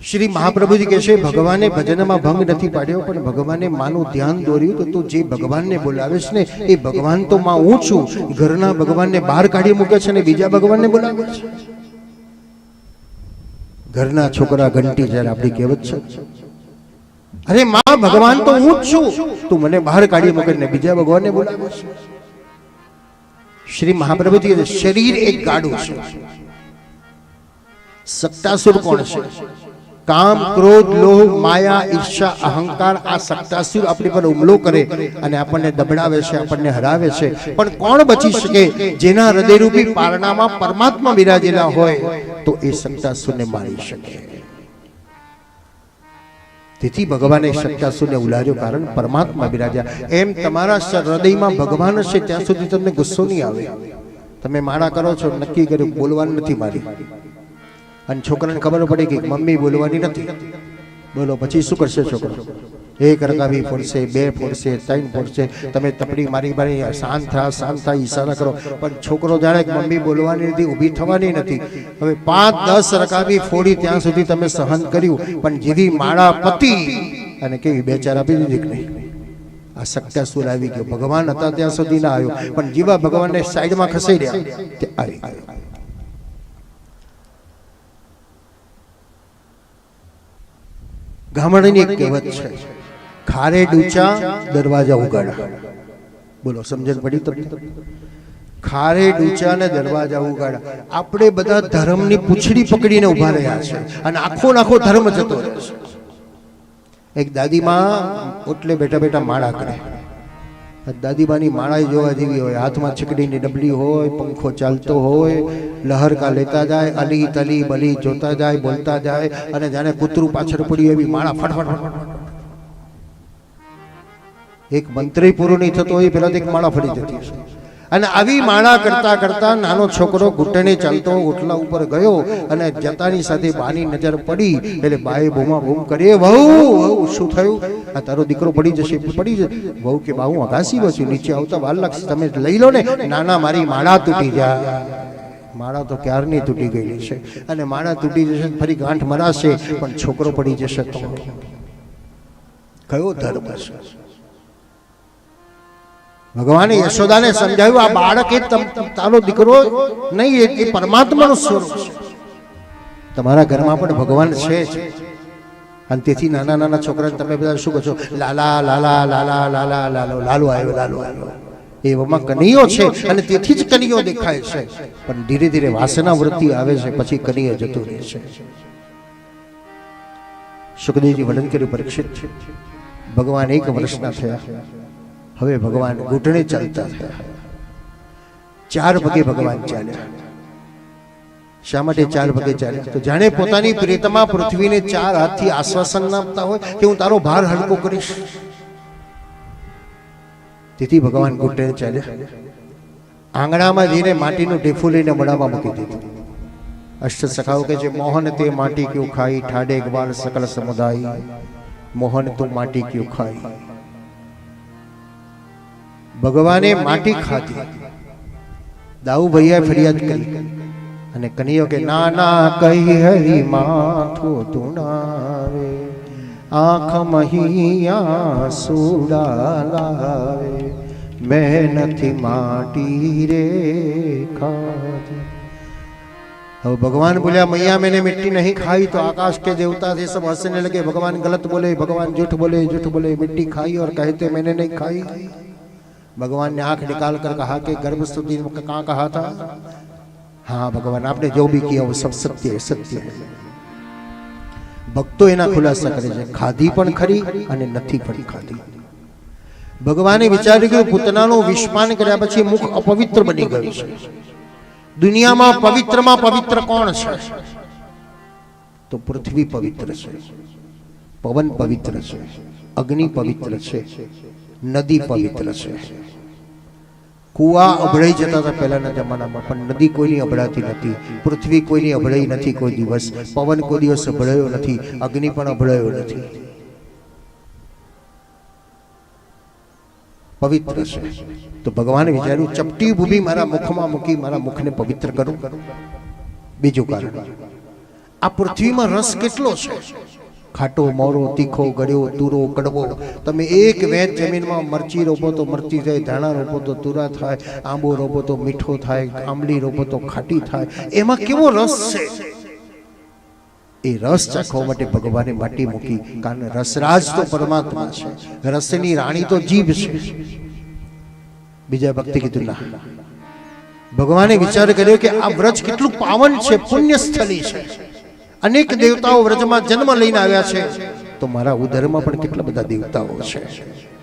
શ્રી મહાપ્રભુજી કહે છે ભગવાને ભજનમાં ભંગ નથી પાડ્યો, પણ ભગવાને માનું ધ્યાન દોર્યું તો તું જે ભગવાનને બોલાવે છે ને એ ભગવાન તો માં હું છું. ઘરના ભગવાનને બહાર કાઢી મૂકે છે ને બીજા ભગવાનને બોલાવે છે. ઘરના છોકરા ઘંટી જ્યારે આપણી કહેવત છે, અરે માં ભગવાન તો હું જ છું, તું મને બહાર કાઢી મૂકે ને બીજા ભગવાનને બોલાવે છે. શ્રી મહાપ્રભુજી કહે શરીર એક ગાડું છે. સત્તાસુર કોણ છે? કામ, ક્રોધ, લોભ, માયા, ઈર્ષા, અહંકાર, આ સત્તાસુર આપણી પર હુમલો કરે અને આપણને દબડાવે છે, આપણને હરાવે છે. પણ કોણ બચી શકે? જેના હૃદયરૂપી પારણામાં પરમાત્મા બિરાજેલા હોય તો એ સત્તાસુરને મારી શકે. તેથી ભગવાને સત્તાસુરને ઉલાર્યો, કારણ પરમાત્મા બિરાજ્યા. એમ તમારા હૃદયમાં ભગવાન હશે ત્યાં સુધી તમને ગુસ્સો નહીં આવે. તમે માળા કરો છો, નક્કી કર્યું બોલવાનું નથી મારી, અને છોકરાને ખબર પડી કે મમ્મી બોલવાની નથી, બોલો પછી શું કરશે છોકરો? એક રકાબી ફોડશે, બે ફોડશે, ત્રણ ફોડશે. તમે તપડી મારી મારી શાંત થા ઈશારા કરો, પણ છોકરો જાણે કે મમ્મી બોલવાની નથી, ઊભી થવાની નથી. હવે 5-10 રકાબી ફોડી ત્યાં સુધી તમે સહન કર્યું, પણ જેવી માળા પતી અને કેવી બે ચાર આપી દીધી કે નહીં? આ સત્તાસુર આવી ગયો. ભગવાન હતા ત્યાં સુધી ના આવ્યો, પણ જેવા ભગવાનને સાઈડમાં ખસેડ્યા તે આવી ગયો. ગામડાની એક કહેવત છે, ખારે ડૂચા દરવાજા ઉગાડા. બોલો સમજણ પડી તમને? ખારે ડૂચા ને દરવાજા ઉગાડા. આપણે બધા ધર્મની પૂંછડી પકડીને ઉભા રહ્યા છે અને આખો ધર્મ જતો રહે છે. એક દાદીમાં ઓટલે બેઠા બેઠા માળા કરે. દાદીમાની માળા જોવા જેવી હોય, હાથમાં છીકડીની ડબલી હોય, પંખો ચાલતો હોય, લહરકા લેતા જાય, અલી તલી બલી જોતા જાય, બોલતા જાય, અને જાણે કૂતરું પાછળ પડ્યું એવી માળા ફટફટ. એક મંત્રી પૂરો નહીં થતો હોય પેલા એક માળા ફરી જતી હશે. અને આવી માળા કરતા કરતા નાનો છોકરો ઘૂંટણે ચાલતો ઓટલા ઉપર ગયો અને જતાની સાથે બાની નજર પડી એટલે બાએ બૂમા બૂમ કરી, વહુ શું થયું? આ તારો દીકરો પડી જશે. પડી જશે. વહુ કે બા હું અગાસી બસ્યું, નીચે આવતા વાર લાગશે, તમે લઈ લો ને. નાના મારી માળા તૂટી જાય. માળા તો ક્યારની તૂટી ગયેલી છે, અને માળા તૂટી જશે ફરી ગાંઠ મરાશે, પણ છોકરો પડી જશે તો કયો ધર્મ છે? ભગવાને યશોદાને સમજાવ્યું, આ બાળક એ તારો દીકરો નહીં, એ પરમાત્માનું સ્વરૂપ છે. તમારા ઘરમાં પણ ભગવાન છે જ. અને તેથી નાના નાના છોકરાને તમે બધા શું કહો છો? લાલા લાલા લાલા લાલા લાલો લાલો આવ્યો, લાલો આવ્યો. એવામાં કનૈયો છે, અને તેથી જ કનૈયો દેખાય છે. પણ ધીરે ધીરે વાસના વૃત્તિ આવે છે, પછી કનૈયો જતો રહે છે. સુખદેવજી વર્ણન કર્યું, પરીક્ષિત ભગવાન 1 વર્ષના થયા. હવે ભગવાન ઘૂંટણે ચાલતા થયા. 4 પગે ભગવાન ચાલ્યા. શા માટે 4 પગે ચાલ્યા? તો જાણે પોતાની પ્રિયતમા પૃથ્વીને 4 હાથથી આશ્વાસન આપતા હોય કે હું તારો ભાર હલકો કરીશ. તેથી ભગવાન ઘૂંટણે ચાલ્યા. આંગણામાં જઈને માટીનું ઢેફું લઈને મળામાં મૂકી દીધું. અષ્ટ સખાઓ કે છે, મોહન તે માટી ક્યું ખાઈ, ઠાડે ગ્વાલ સકલ સમુદાય, મોહન તું માટી ક્યું ખાઈ. ભગવાને માટી ખાધી. દાઉ ભૈયા ફરિયાદ કરી, અને કનૈયો કે ના ના કહી હરી માથું તુણાવે, આંખ મહિયા સુડા લાવે, મેં નથી માટી રે ખાધી. હવે ભગવાન બોલ્યા, मैया मैंने मिट्टी नहीं खाई. तो आकाश के देवता थे सब हंसने लगे. भगवान गलत बोले, भगवान झूठ बोले, मिट्टी खाई और कहते मैंने नहीं खाई. भगवान ने आंख निकाल कर कहा कि गर्भ स्तुति कहाँ कहा था? हाँ भगवान, आपने जो भी किया वो सब सत्य है. ભક્તો એના ખુલાસા કરે છે, ખાધી પણ ખરી અને નથી પણ ખાધી. ભગવાને વિચાર્યું કે પૂતનાનું વિષપાન કર્યા પછી મુખ અપવિત્ર બની ગયું છે. દુનિયામાં પવિત્રમાં પવિત્ર કોણ છે? તો પૃથ્વી પવિત્ર છે, પવન પવિત્ર છે, અગ્નિ પવિત્ર છે, નદી પવિત્ર છે. કુવા અભળાઈ જતા હતા પહેલાના જમાનામાં, પણ નદી કોઈની અભળાતી નથી. પૃથ્વી કોઈની અભળાઈ નથી કોઈ દિવસ. પવન કોઈ દિવસ અભળાયો નથી. અગ્નિ પણ અભળાયો નથી. પવિત્ર છે. તો ભગવાને વિચાર્યું, ચપટી ભૂમિ મારા મુખમાં મૂકી મારા મુખને પવિત્ર કરું. બીજું કારણ, આ પૃથ્વીમાં રસ કેટલો છે, ખાટો, મોરો, તીખો, ગળ્યો, તુરો, કડવો. તમે એક વેચ જમીનમાં મરચી રોપો તો મરચી થાય, ધાણા રોપો તો તુરા થાય, આંબો રોપો તો મીઠો થાય, આંબલી રોપો તો ખાટી થાય. એમાં કેવો રસ છે. એ રસ ચાખવા માટે ભગવાને માટી મૂકી, કારણ રસરાજ તો પરમાત્મા છે, રસની રાણી તો જીભ છે. બીજા ભક્તિ કીધું ના, ભગવાને વિચાર કર્યો કે આ વ્રજ કેટલું પાવન છે, પુણ્ય સ્થળી છે, અનેક દેવતાઓ વ્રજમાં જન્મ લઈને આવ્યા છે, તો મારા ઉદરમાં પણ કેટલા બધા દેવતાઓ છે.